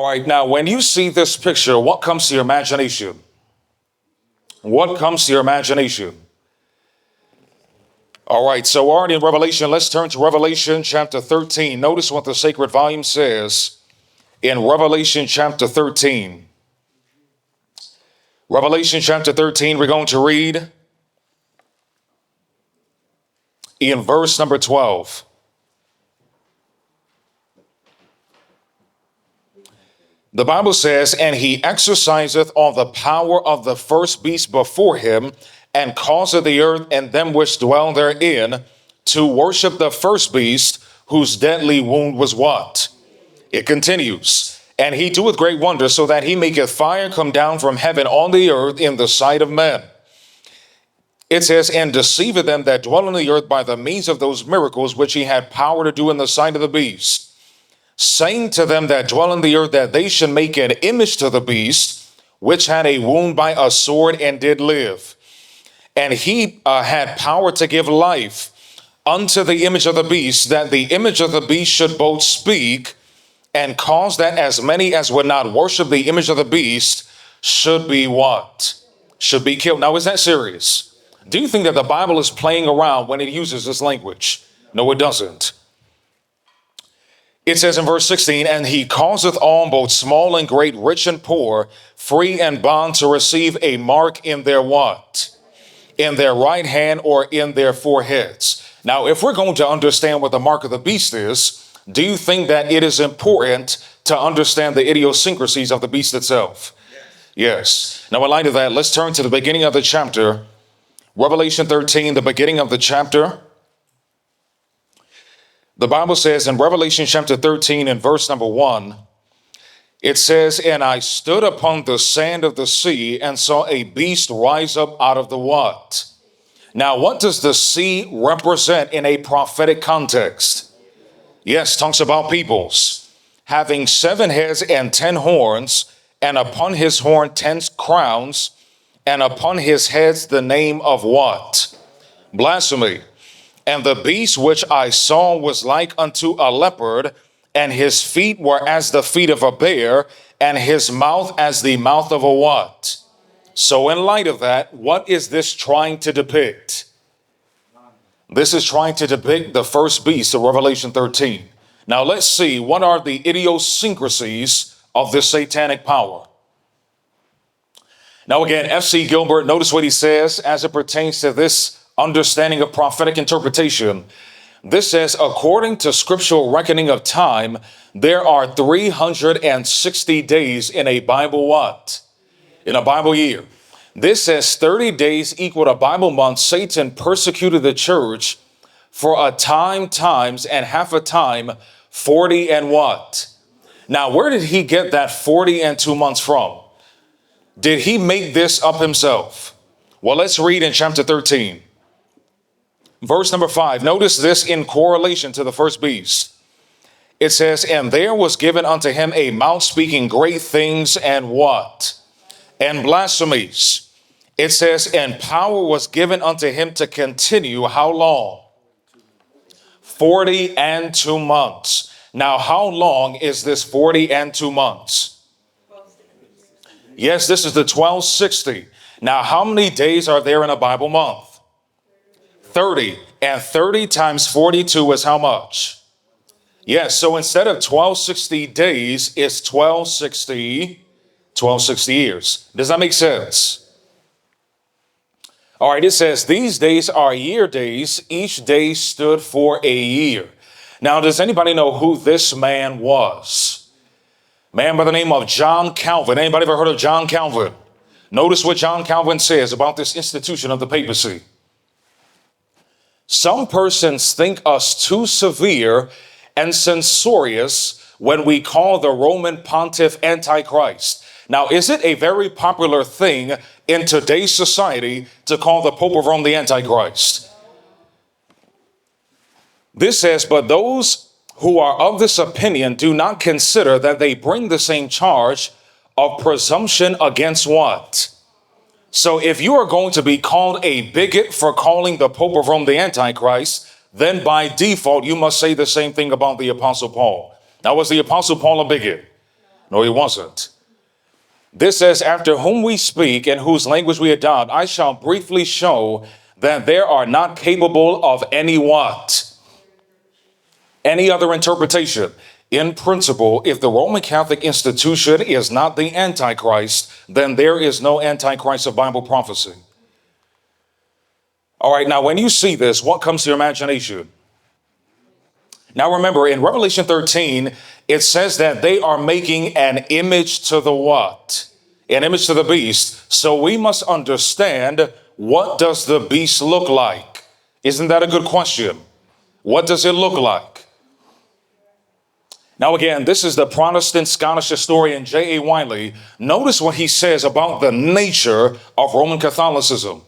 All right, now when you see this picture, what comes to your imagination? What comes to your imagination? All right, so we're already in Revelation. Let's turn to Revelation chapter 13. Notice what the sacred volume says in Revelation chapter 13. Revelation chapter 13, we're going to read in verse number 12. The Bible says, "And he exerciseth all the power of the first beast before him, and causeth the earth and them which dwell therein to worship the first beast, whose deadly wound was" what? It continues. "And he doeth great wonders, so that he maketh fire come down from heaven on the earth in the sight of men." It says, "And deceiveth them that dwell on the earth by the means of those miracles which he had power to do in the sight of the beast, saying to them that dwell on the earth that they should make an image to the beast, which had a wound by a sword and did live. And he had power to give life unto the image of the beast, that the image of the beast should both speak, and cause that as many as would not worship the image of the beast should be" what? Should be killed. Now, is that serious? Do you think that the Bible is playing around when it uses this language? No, it doesn't. It says in verse 16, "And he causeth all, both small and great, rich and poor, free and bond, to receive a mark in their" what? In their right hand or in their foreheads. Now, if we're going to understand what the mark of the beast is, do you think that it is important to understand the idiosyncrasies of the beast itself? Yes. Now, in light of that, let's turn to the beginning of the chapter. Revelation 13, the beginning of the chapter. The Bible says in Revelation chapter 13 and verse number 1, it says, "And I stood upon the sand of the sea and saw a beast rise up out of the" what? Now, what does the sea represent in a prophetic context? Yes, talks about peoples. "Having 7 heads and 10 horns, and upon his horn 10 crowns, and upon his heads the name of" what? Blasphemy. "And the beast which I saw was like unto a leopard, and his feet were as the feet of a bear, and his mouth as the mouth of a" what? So in light of that, what is this trying to depict? This is trying to depict the first beast of Revelation 13. Now let's see, what are the idiosyncrasies of this satanic power? Now again, F.C. Gilbert, notice what he says as it pertains to this understanding of prophetic interpretation. This says, according to scriptural reckoning of time, there are 360 days in a Bible what? In a Bible year. This says 30 days equal a Bible month. Satan persecuted the church for a time, times, and half a time, 40 and what? Now, where did he get that 40 and 2 months from? Did he make this up himself? Well, let's read in chapter 13. Verse number 5, notice this in correlation to the first beast. It says, "And there was given unto him a mouth speaking great things and" what? "And blasphemies." It says, "And power was given unto him to continue" how long? 40 and 2 months. Now, how long is this 40 and 2 months? Yes, this is the 1260. Now, how many days are there in a Bible month? 30, and 30 times 42 is how much? Yes, so instead of 1260 days, it's 1260 years. Does that make sense? All right, it says, "These days are year days. Each day stood for a year." Now, does anybody know who this man was? Man by the name of John Calvin. Anybody ever heard of John Calvin? Notice what John Calvin says about this institution of the papacy. "Some persons think us too severe and censorious when we call the Roman pontiff Antichrist." Now, is it a very popular thing in today's society to call the Pope of Rome the Antichrist? This says, "But those who are of this opinion do not consider that they bring the same charge of presumption against" what? So if you are going to be called a bigot for calling the Pope of Rome the Antichrist, then by default, you must say the same thing about the Apostle Paul. Now, was the Apostle Paul a bigot? No, he wasn't. This says, after whom we speak and whose language we adopt, I shall briefly show that there are not capable of any what? Any other interpretation. In principle, if the Roman Catholic institution is not the Antichrist, then there is no Antichrist of Bible prophecy. All right, now when you see this, what comes to your imagination? Now remember, in Revelation 13, it says that they are making an image to the what? An image to the beast. So we must understand, what does the beast look like? Isn't that a good question? What does it look like? Now again, this is the Protestant Scottish historian J.A. Wiley. Notice what he says about the nature of Roman Catholicism.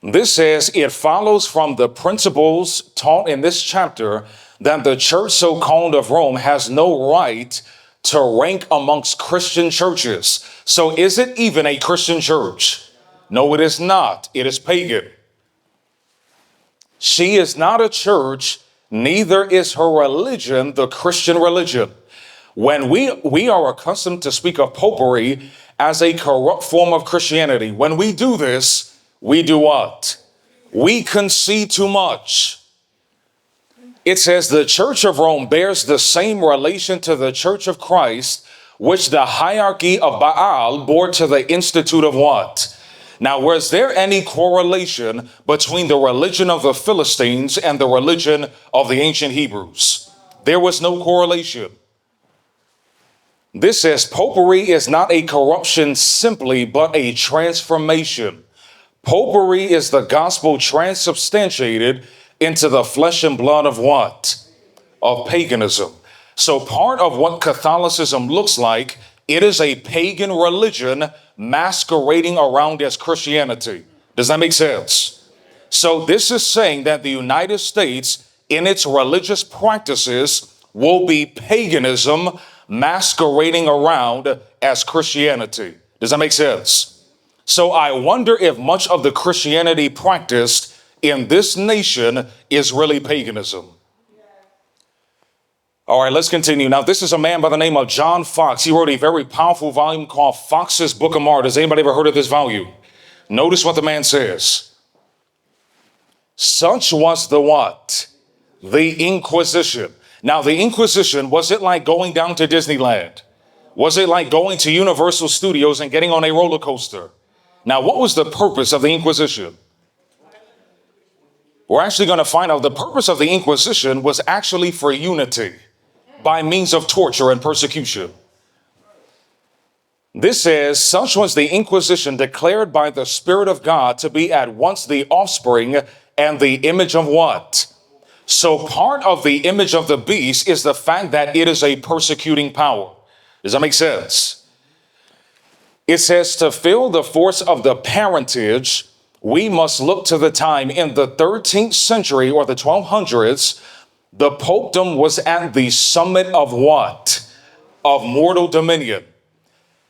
This says, it follows from the principles taught in this chapter that the church so-called of Rome has no right to rank amongst Christian churches. So is it even a Christian church? No, it is not. It is pagan. She is not a church, neither is her religion the Christian religion. When we are accustomed to speak of popery as a corrupt form of Christianity, when we do this, we do what? We concede too much. It says the Church of Rome bears the same relation to the Church of Christ, which the hierarchy of Baal bore to the Institute of what? Now, was there any correlation between the religion of the Philistines and the religion of the ancient Hebrews? There was no correlation. This says popery is not a corruption simply, but a transformation. Popery is the gospel transubstantiated into the flesh and blood of what? Of paganism. So part of what Catholicism looks like, it is a pagan religion masquerading around as Christianity. Does that make sense? So this is saying that the United States, in its religious practices, will be paganism masquerading around as Christianity. Does that make sense? So I wonder if much of the Christianity practiced in this nation is really paganism. All right, let's continue. Now, this is a man by the name of John Fox. He wrote a very powerful volume called Fox's Book of Martyrs. Anybody ever heard of this volume? Notice what the man says. Such was the what? The Inquisition. Now, the Inquisition, was it like going down to Disneyland? Was it like going to Universal Studios and getting on a roller coaster? Now, what was the purpose of the Inquisition? We're actually going to find out the purpose of the Inquisition was actually for unity by means of torture and persecution. This says, such was the Inquisition declared by the Spirit of God to be at once the offspring and the image of what? So part of the image of the beast is the fact that it is a persecuting power. Does that make sense? It says, to feel the force of the parentage, we must look to the time in the 13th century or the 1200s. The popedom was at the summit of what? Of mortal dominion.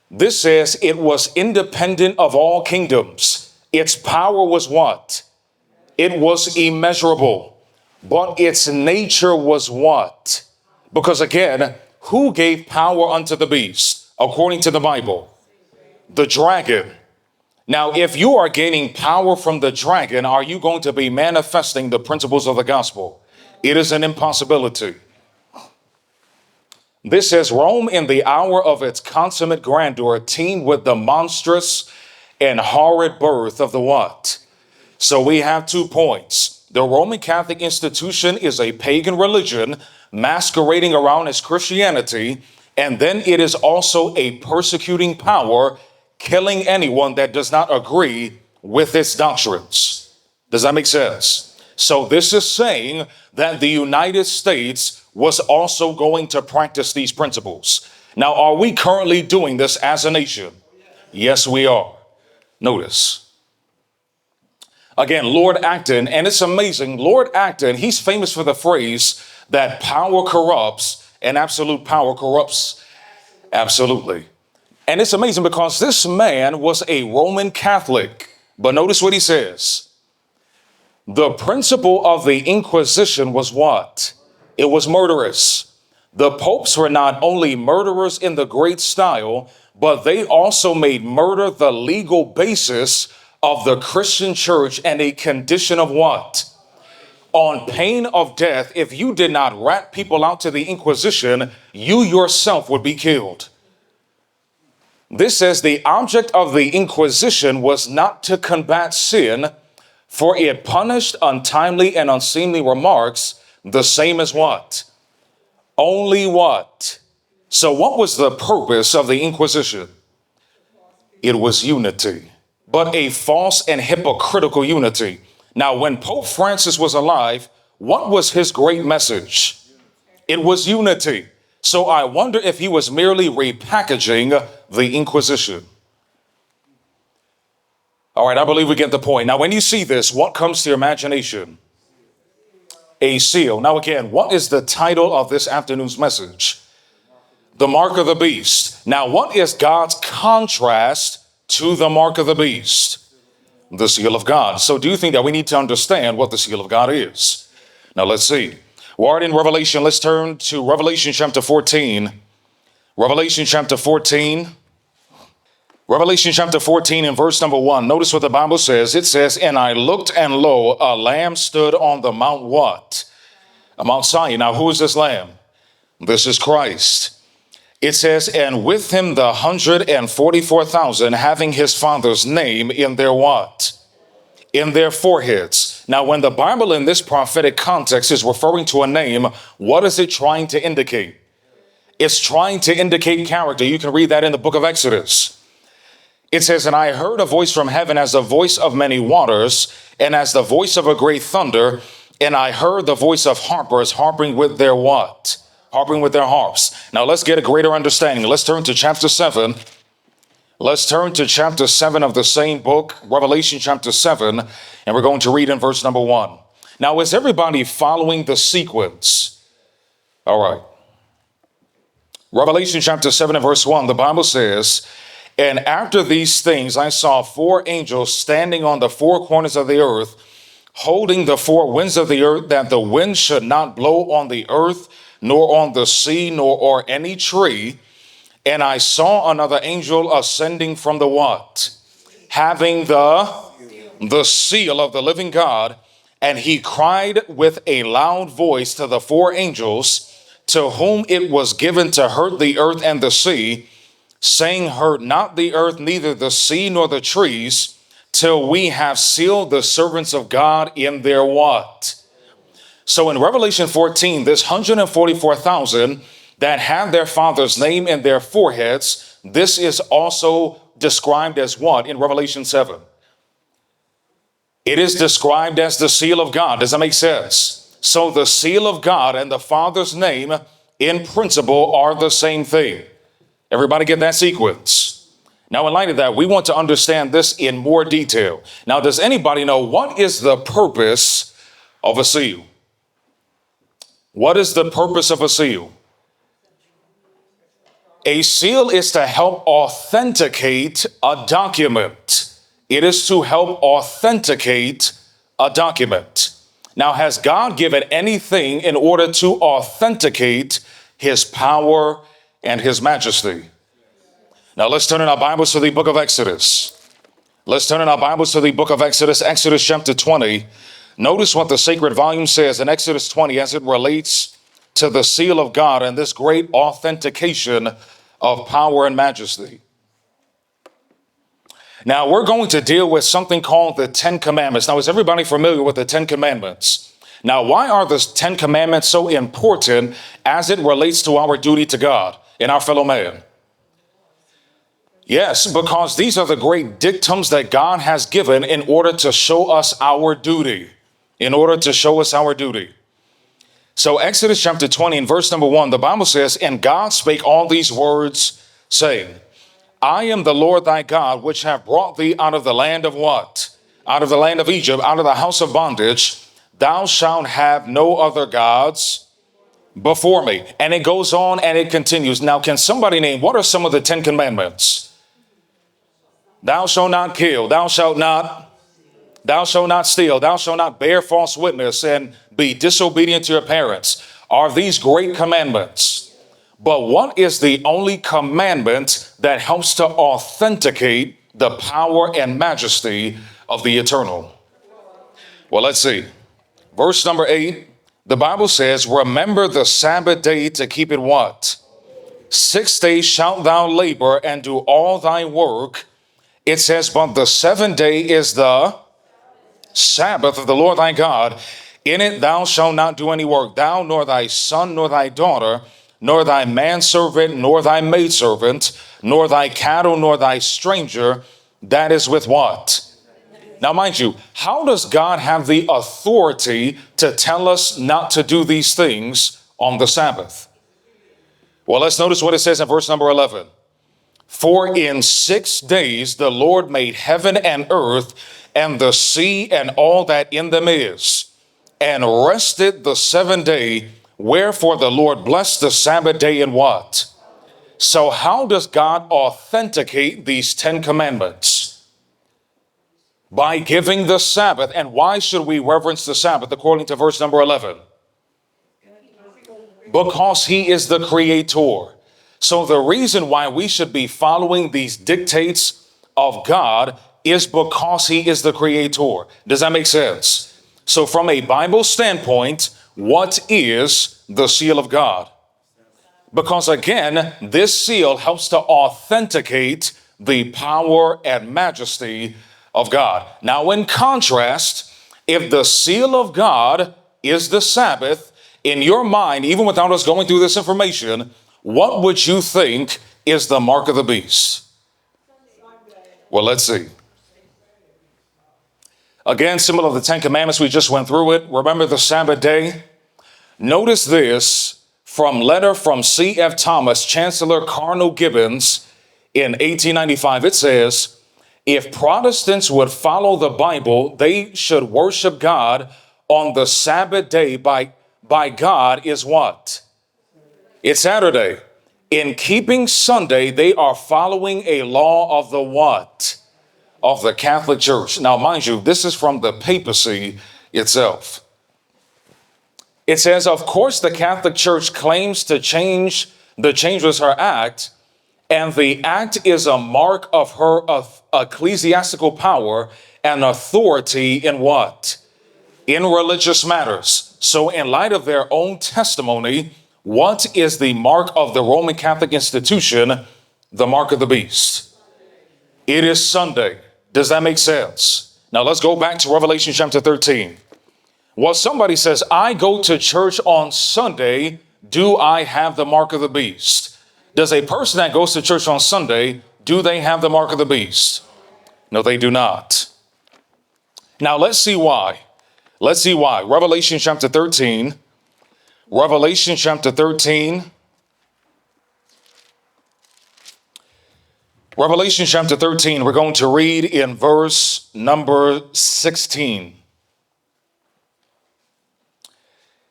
This says it was independent of all kingdoms. Its power was what? It was immeasurable. But its nature was what? Because again, who gave power unto the beast? According to the Bible, the dragon. Now, if you are gaining power from the dragon, are you going to be manifesting the principles of the gospel? It is an impossibility. This says Rome in the hour of its consummate grandeur teemed with the monstrous and horrid birth of the what? So we have 2 points. The Roman Catholic institution is a pagan religion masquerading around as Christianity, and then it is also a persecuting power, killing anyone that does not agree with its doctrines. Does that make sense? So this is saying that the United States was also going to practice these principles. Now, are we currently doing this as a nation? Yes, we are. Notice. Again, Lord Acton, and it's amazing. Lord Acton, he's famous for the phrase that power corrupts and absolute power corrupts absolutely. And it's amazing because this man was a Roman Catholic. But notice what he says. The principle of the Inquisition was what? It was murderous. The popes were not only murderers in the great style, but they also made murder the legal basis of the Christian church and a condition of what? On pain of death, if you did not rat people out to the Inquisition, you yourself would be killed. This says the object of the Inquisition was not to combat sin, for it punished untimely and unseemly remarks, the same as what? Only what? So what was the purpose of the Inquisition? It was unity, but a false and hypocritical unity. Now, when Pope Francis was alive, what was his great message? It was unity. So I wonder if he was merely repackaging the Inquisition. All right, I believe we get the point. Now, when you see this, what comes to your imagination? A seal. Now, again, what is the title of this afternoon's message? The mark of the beast. Now, what is God's contrast to the mark of the beast? The seal of God. So do you think that we need to understand what the seal of God is? Now, let's see. We're in Revelation. Let's turn to Revelation chapter 14. Revelation chapter 14. Revelation chapter 14 and verse number 1. Notice what the Bible says. It says, and I looked, and lo, a lamb stood on the mount what? Mount Zion. Now, who is this lamb? This is Christ. It says, and with him the 144,000 having his father's name in their what? In their foreheads. Now, when the Bible in this prophetic context is referring to a name, what is it trying to indicate? It's trying to indicate character. You can read that in the book of Exodus. It says, and I heard a voice from heaven as the voice of many waters, and as the voice of a great thunder, and I heard the voice of harpers harping with their what? Harping with their harps. Now let's get a greater understanding. Let's turn to chapter 7. Let's turn to chapter 7 of the same book, Revelation chapter 7, and we're going to read in verse number 1. Now, is everybody following the sequence? All right. Revelation chapter 7 and verse 1, the Bible says, and after these things I saw 4 angels standing on the 4 corners of the earth, holding the 4 winds of the earth, that the wind should not blow on the earth, nor on the sea, nor on any tree. And I saw another angel ascending from the what? Having the seal of the living God. And he cried with a loud voice to the 4 angels, to whom it was given to hurt the earth and the sea, saying, hurt not the earth, neither the sea, nor the trees, till we have sealed the servants of God in their what? So in Revelation 14, this 144,000 that have their father's name in their foreheads, this is also described as what in Revelation 7? It is described as the seal of God. Does that make sense? So the seal of God and the Father's name in principle are the same thing. Everybody get that sequence? Now, in light of that, we want to understand this in more detail. Now, does anybody know what is the purpose of a seal? What is the purpose of a seal? A seal is to help authenticate a document. It is to help authenticate a document. Now, has God given anything in order to authenticate his power and his majesty? Now, let's turn in our Bibles to the book of Exodus. Let's turn in our Bibles to the book of Exodus, Exodus chapter 20. Notice what the sacred volume says in Exodus 20 as it relates to the seal of God and this great authentication of power and majesty. Now, we're going to deal with something called the 10 Commandments. Now, is everybody familiar with the 10 Commandments? Now, why are the 10 Commandments so important as it relates to our duty to God and our fellow man? Yes, because these are the great dictums that God has given in order to show us our duty. In order to show us our duty. So Exodus chapter 20 and verse number 1, the Bible says, and God spake all these words, saying, I am the Lord thy God, which have brought thee out of the land of what? Out of the land of Egypt, out of the house of bondage. Thou shalt have no other gods before me. And it goes on and it continues. Now, can somebody name, what are some of the 10 commandments? Thou shalt not kill. Thou shalt not steal. Thou shalt not bear false witness and be disobedient to your parents. Are these great commandments? But what is the only commandment that helps to authenticate the power and majesty of the eternal? Well, let's see. Verse number 8, the Bible says, remember the Sabbath day to keep it what? 6 days shalt thou labor and do all thy work. It says, but the seventh day is the Sabbath of the Lord thy God. In it thou shalt not do any work, thou, nor thy son, nor thy daughter, nor thy manservant, nor thy maidservant, nor thy cattle, nor thy stranger, that is with what? Now, mind you, how does God have the authority to tell us not to do these things on the Sabbath? Well, let's notice what it says in verse number 11. For in 6 days the Lord made heaven and earth and the sea and all that in them is, and rested the seventh day. Wherefore the Lord blessed the Sabbath day in what? So how does God authenticate these 10 commandments? By giving the Sabbath. And why should we reverence the Sabbath according to verse number 11? Because he is the creator. So the reason why we should be following these dictates of God is because he is the creator. Does that make sense? So from a Bible standpoint, what is the seal of God? Because again, this seal helps to authenticate the power and majesty of God. Now, in contrast, if the seal of God is the Sabbath, in your mind, even without us going through this information, what would you think is the mark of the beast? Well, let's see. Again, similar to the 10 Commandments, we just went through it. Remember the Sabbath day? Notice this from letter from C.F. Thomas, Chancellor Cardinal Gibbons in 1895. It says, if Protestants would follow the Bible, they should worship God on the Sabbath day by God is what? It's Saturday. In keeping Sunday, they are following a law of the what? Of the Catholic Church. Now, mind you, this is from the papacy itself. It says, of course, the Catholic Church claims to change the Changeless Her Act, and the act is a mark of her ecclesiastical power and authority in what? In religious matters. So in light of their own testimony, what is the mark of the Roman Catholic institution? The mark of the beast. It is Sunday. Does that make sense? Now let's go back to Revelation chapter 13. Well, somebody says, I go to church on Sunday. Do I have the mark of the beast? Does a person that goes to church on Sunday, do they have the mark of the beast? No, they do not. Now let's see why. Let's see why. Revelation chapter 13. Revelation chapter 13. Revelation chapter 13, we're going to read in verse number 16.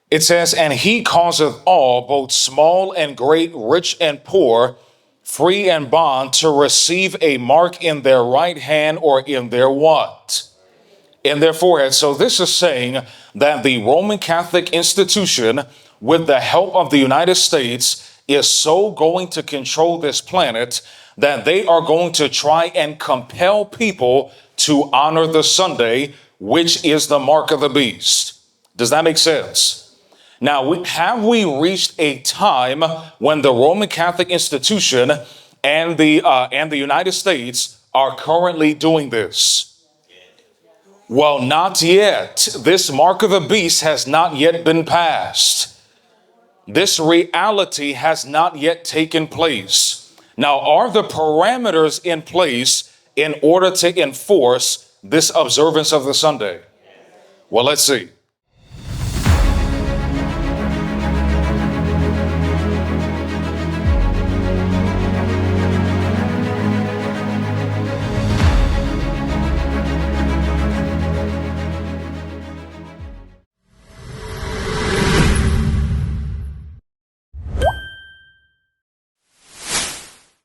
It says, and he causeth all, both small and great, rich and poor, free and bond, to receive a mark in their right hand or in their what? In their forehead. So this is saying that the Roman Catholic institution, with the help of the United States, is so going to control this planet that they are going to try and compel people to honor the Sunday, which is the mark of the beast. Does that make sense? Now, have we reached a time when the Roman Catholic institution and the United States are currently doing this? Well, not yet. This mark of the beast has not yet been passed. This reality has not yet taken place. Now, are the parameters in place in order to enforce this observance of the Sunday? Well, let's see.